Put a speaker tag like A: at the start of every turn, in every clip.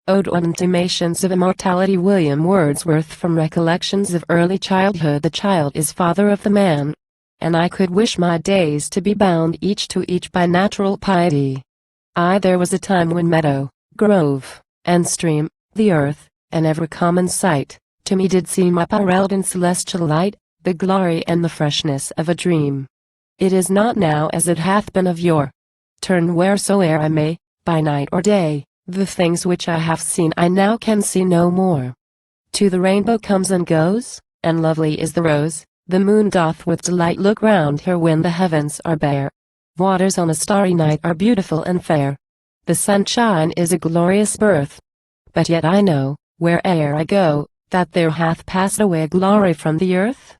A: Ode on Intimations of Immortality. William Wordsworth. From Recollections of Early Childhood. The child is father of the man, and I could wish my days to be bound each to each by natural piety. There was a time when meadow, grove, and stream, the earth, and every common sight, to me did seem apparelled in celestial light, the glory and the freshness of a dream. It is not now as it hath been of yore. Turn wheresoe'er I may, by night or day, the things which I have seen I now can see no more. To the rainbow comes and goes, and lovely is the rose. The moon doth with delight look round her when the heavens are bare. Waters on a starry night are beautiful and fair. The sunshine is a glorious birth. But yet I know, where'er I go, that there hath passed away glory from the earth.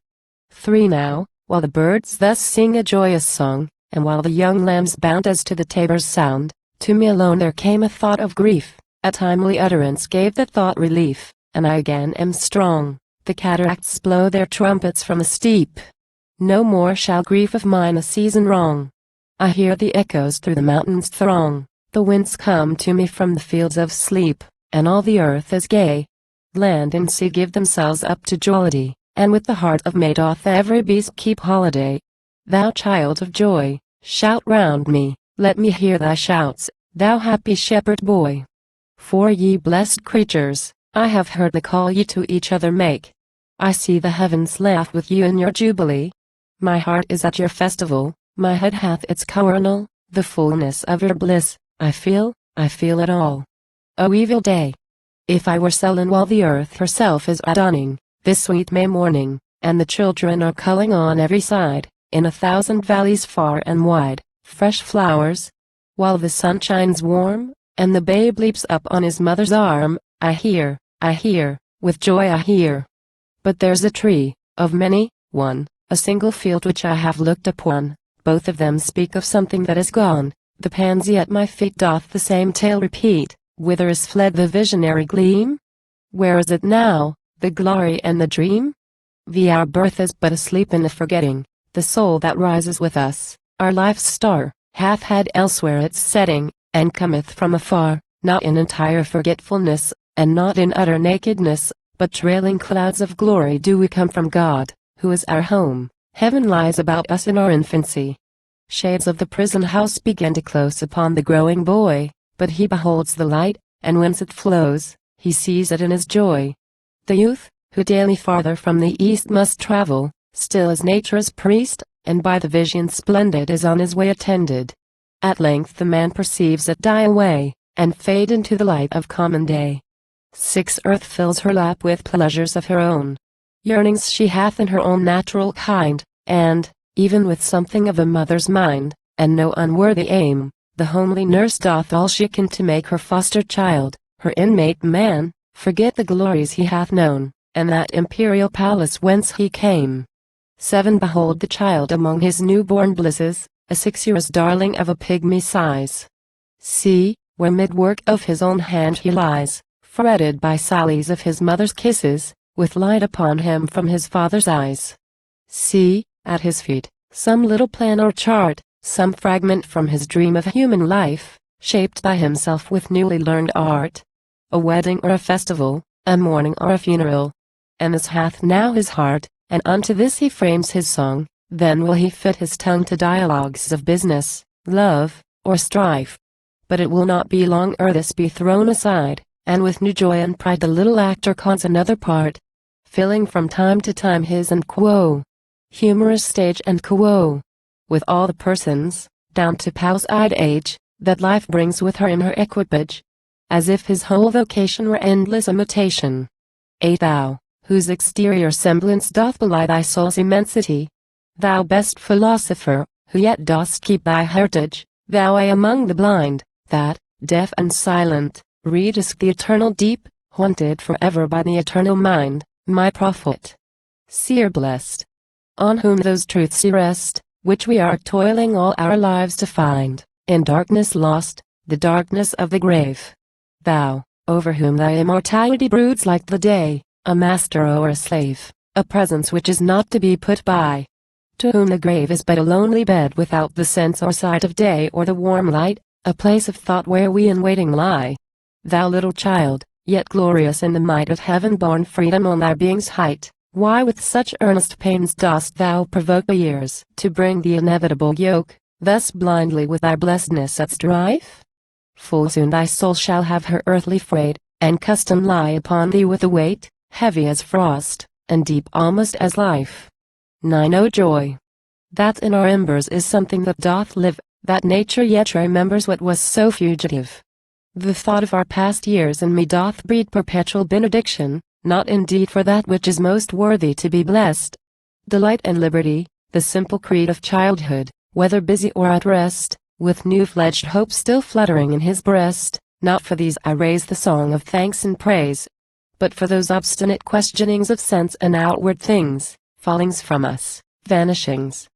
A: 3. Now, while the birds thus sing a joyous song, and while the young lambs bound as to the tabor's sound, to me alone there came a thought of grief. A timely utterance gave the thought relief, and I again am strong. The cataracts blow their trumpets from the steep. No more shall grief of mine a season wrong. I hear the echoes through the mountains throng. The winds come to me from the fields of sleep, and all the earth is gay. Land and sea give themselves up to jollity, and with the heart of May doth every beast keep holiday. Thou child of joy, shout round me, let me hear thy shouts, thou happy shepherd boy. For ye blessed creatures, I have heard the call ye to each other make. I see the heavens laugh with you in your jubilee. My heart is at your festival, my head hath its coronal, the fullness of your bliss, I feel it all. O evil day! If I were sullen while the earth herself is dawning, this sweet May morning, and the children are culling on every side, in 1,000 valleys far and wide, fresh flowers, while the sun shines warm, and the babe leaps up on his mother's arm, I hear, with joy I hear. But there's a tree, of many, one, a single field which I have looked upon, both of them speak of something that is gone. The pansy at my feet doth the same tale repeat. Whither is fled the visionary gleam? Where is it now, the glory and the dream? Our birth is but a sleep and a forgetting. The soul that rises with us, our life's star, hath had elsewhere its setting, and cometh from afar, not in entire forgetfulness, and not in utter nakedness, but trailing clouds of glory do we come from God, who is our home. Heaven lies about us in our infancy. Shades of the prison house begin to close upon the growing boy, but he beholds the light, and whence it flows, he sees it in his joy. The youth, who daily farther from the east must travel, still is nature's priest, and by the vision splendid is on his way attended. At length the man perceives it die away, and fade into the light of common day. 6. Earth fills her lap with pleasures of her own. Yearnings she hath in her own natural kind, and, even with something of a mother's mind, and no unworthy aim, the homely nurse doth all she can to make her foster child, her inmate man, forget the glories he hath known, and that imperial palace whence he came. 7. Behold the child among his newborn blisses, a 6-year's darling of a pygmy size. See, where mid-work of his own hand he lies, fretted by sallies of his mother's kisses, with light upon him from his father's eyes. See, at his feet, some little plan or chart, some fragment from his dream of human life, shaped by himself with newly learned art. A wedding or a festival, a mourning or a funeral. And this hath now his heart, and unto this he frames his song. Then will he fit his tongue to dialogues of business, love, or strife. But it will not be long ere this be thrown aside, and with new joy and pride the little actor cons another part, filling from time to time his and quo. Humorous stage and quo. With all the persons, down to pause-eyed age, that life brings with her in her equipage, as if his whole vocation were endless imitation. 8. Thou, whose exterior semblance doth belie thy soul's immensity, thou best philosopher, who yet dost keep thy heritage, thou among the blind, that, deaf and silent, readest the eternal deep, haunted forever by the eternal mind, my prophet. Seer blessed, on whom those truths rest, which we are toiling all our lives to find, in darkness lost, the darkness of the grave. Thou, over whom thy immortality broods like the day, a master or a slave, a presence which is not to be put by, to whom the grave is but a lonely bed without the sense or sight of day or the warm light, a place of thought where we in waiting lie. thou little child, yet glorious in the might of heaven-born freedom on thy being's height, why with such earnest pains dost thou provoke the years to bring the inevitable yoke, thus blindly with thy blessedness at strife? Full soon thy soul shall have her earthly freight, and custom lie upon thee with a weight, heavy as frost, and deep almost as life. 9. O joy! That in our embers is something that doth live, that nature yet remembers what was so fugitive. The thought of our past years in me doth breed perpetual benediction, not indeed for that which is most worthy to be blessed. Delight and liberty, the simple creed of childhood, whether busy or at rest, with new-fledged hope still fluttering in his breast, not for these I raise the song of thanks and praise, but for those obstinate questionings of sense and outward things, fallings from us, vanishings,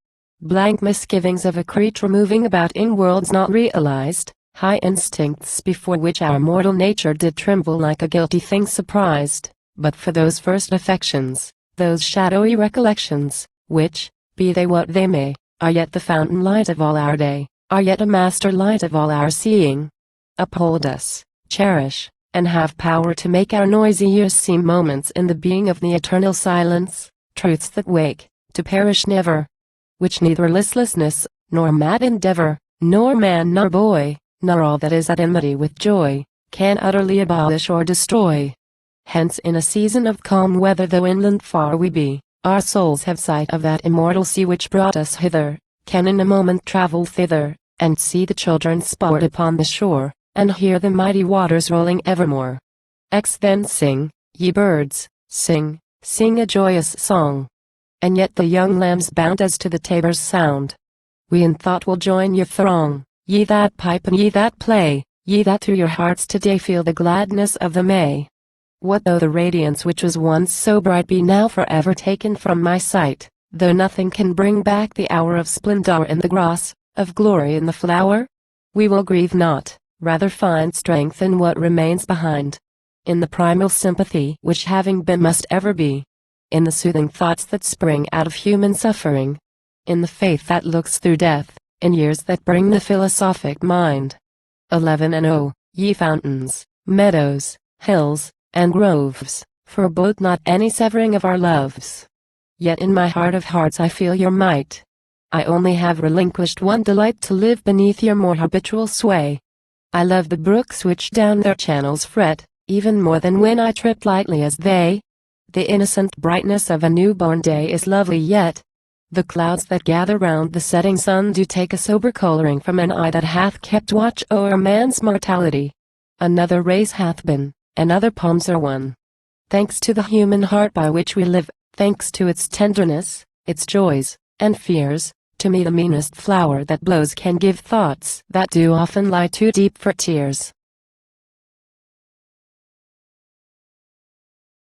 A: blank misgivings of a creature moving about in worlds not realized, high instincts before which our mortal nature did tremble like a guilty thing surprised, but for those first affections, those shadowy recollections, which, be they what they may, are yet the fountain light of all our day, are yet a master light of all our seeing. Uphold us, cherish, and have power to make our noisy years seem moments in the being of the eternal silence, truths that wake, to perish never, which neither listlessness, nor mad endeavor, nor man nor boy, nor all that is at enmity with joy, can utterly abolish or destroy. Hence in a season of calm weather though inland far we be, our souls have sight of that immortal sea which brought us hither, can in a moment travel thither, and see the children sport upon the shore, and hear the mighty waters rolling evermore. Then sing, ye birds, sing, sing a joyous song. And yet the young lambs bound as to the tabor's sound. We in thought will join your throng, ye that pipe and ye that play, ye that through your hearts today feel the gladness of the May. What though the radiance which was once so bright be now forever taken from my sight, though nothing can bring back the hour of splendor in the grass, of glory in the flower? We will grieve not, rather find strength in what remains behind. In the primal sympathy which having been must ever be. In the soothing thoughts that spring out of human suffering. In the faith that looks through death, in years that bring the philosophic mind. 11. And oh, ye fountains, meadows, hills, and groves, forebode not any severing of our loves. Yet in my heart of hearts I feel your might. I only have relinquished one delight to live beneath your more habitual sway. I love the brooks which down their channels fret, even more than when I tripped lightly as they. The innocent brightness of a newborn day is lovely yet. The clouds that gather round the setting sun do take a sober coloring from an eye that hath kept watch o'er man's mortality. Another race hath been, and other palms are won. Thanks to the human heart by which we live, thanks to its tenderness, its joys, and fears, to me the meanest flower that blows can give thoughts that do often lie too deep for tears.